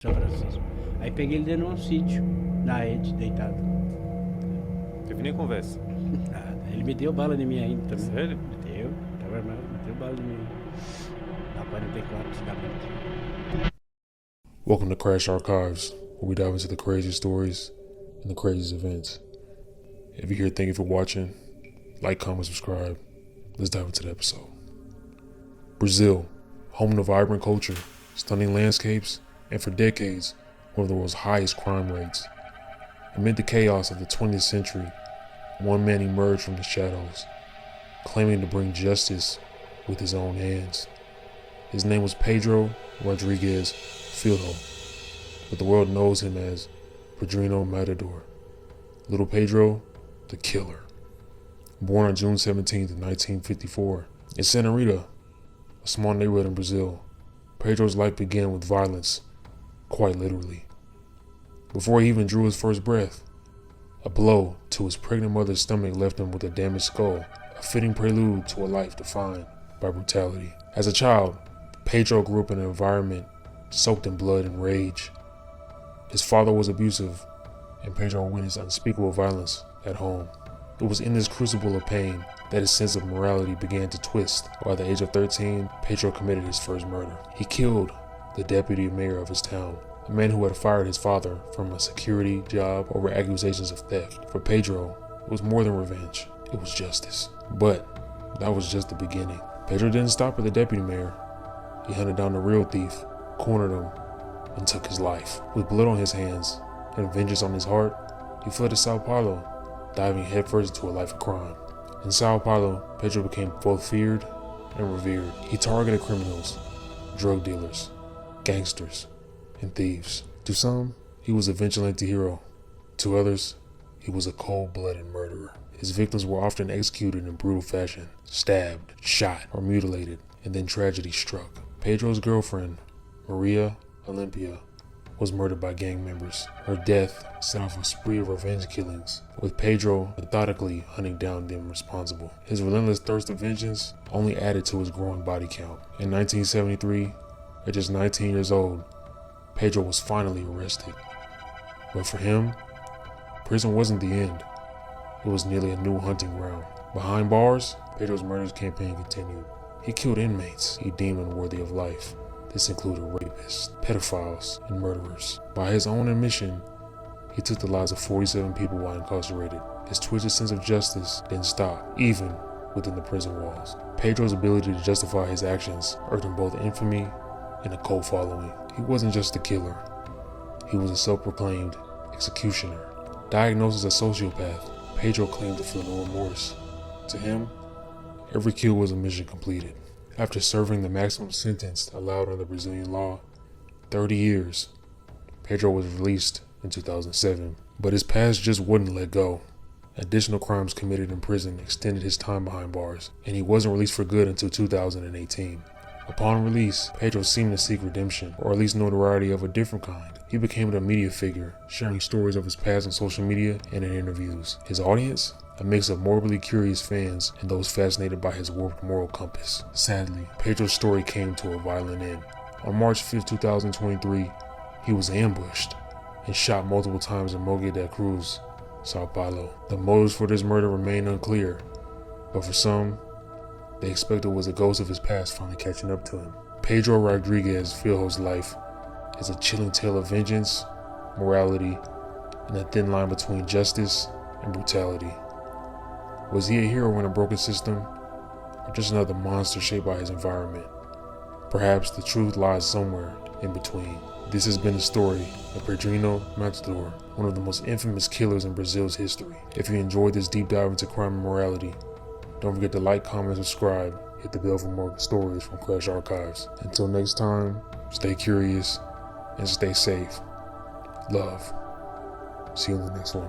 São Francisco. Aí peguei ele dentro de um sítio, na rede, deitado. Teve nem conversa. Nada. Ele meteu bala em mim ainda também. Sério? Meteu, tava armado, meteu bala em mim. Na 44, cidade. Welcome to Crash Archives, where we dive into the craziest stories and the craziest events. If you're here, thank you for watching. Like, comment, subscribe. Let's dive into the episode. Brazil, home to vibrant culture, stunning landscapes, and for decades, one of the world's highest crime rates. Amid the chaos of the 20th century, one man emerged from the shadows, claiming to bring justice with his own hands. His name was Pedro Rodrigues Filho, but the world knows him as Pedrinho Matador. Little Pedro, the killer. Born on June 17, 1954, in Santa Rita, a small neighborhood in Brazil, Pedro's life began with violence, quite literally. Before he even drew his first breath, a blow to his pregnant mother's stomach left him with a damaged skull, a fitting prelude to a life defined by brutality. As a child, Pedro grew up in an environment soaked in blood and rage. His father was abusive, and Pedro witnessed unspeakable violence at home. It was in this crucible of pain that his sense of morality began to twist. By the age of 13, Pedro committed his first murder. He killed the deputy mayor of his town, a man who had fired his father from a security job over accusations of theft. For Pedro, it was more than revenge, it was justice. But that was just the beginning. Pedro didn't stop at the deputy mayor. He hunted down the real thief, cornered him, and took his life. With blood on his hands and vengeance on his heart, he fled to Sao Paulo, diving headfirst into a life of crime. In Sao Paulo, Pedro became both feared and revered. He targeted criminals, drug dealers, gangsters, and thieves. To some, he was a vigilante hero. To others, he was a cold-blooded murderer. His victims were often executed in brutal fashion, stabbed, shot, or mutilated, and then tragedy struck. Pedro's girlfriend, Maria Olympia, was murdered by gang members. Her death set off a spree of revenge killings, with Pedro methodically hunting down them responsible. His relentless thirst of vengeance only added to his growing body count. In 1973, at just 19 years old, Pedro was finally arrested. But for him, prison wasn't the end. It was nearly a new hunting ground. Behind bars, Pedro's murderous campaign continued. He killed inmates he deemed unworthy of life. This included rapists, pedophiles, and murderers. By his own admission, he took the lives of 47 people while incarcerated. His twisted sense of justice didn't stop, even within the prison walls. Pedro's ability to justify his actions earned him both infamy and a cult following. He wasn't just a killer. He was a self-proclaimed executioner. Diagnosed as a sociopath, Pedro claimed to feel no remorse. To him, every kill was a mission completed. After serving the maximum sentence allowed under Brazilian law, 30 years, Pedro was released in 2007. But his past just wouldn't let go. Additional crimes committed in prison extended his time behind bars, and he wasn't released for good until 2018. Upon release, Pedro seemed to seek redemption, or at least notoriety of a different kind. He became a media figure, sharing stories of his past on social media and in interviews. His audience? A mix of morbidly curious fans and those fascinated by his warped moral compass. Sadly, Pedro's story came to a violent end. On March 5, 2023, he was ambushed and shot multiple times in Mogi da Cruz, Sao Paulo. The motives for this murder remain unclear, but for some, they expect it was a ghost of his past finally catching up to him. Pedro Rodrigues Filho's life is a chilling tale of vengeance, morality, and a thin line between justice and brutality. Was he a hero in a broken system, or just another monster shaped by his environment? Perhaps the truth lies somewhere in between. This has been the story of Pedrinho Matador, one of the most infamous killers in Brazil's history. If you enjoyed this deep dive into crime and morality, don't forget to like, comment, subscribe, hit the bell for more stories from Crash Archives. Until next time, stay curious and stay safe. Love. See you in the next one.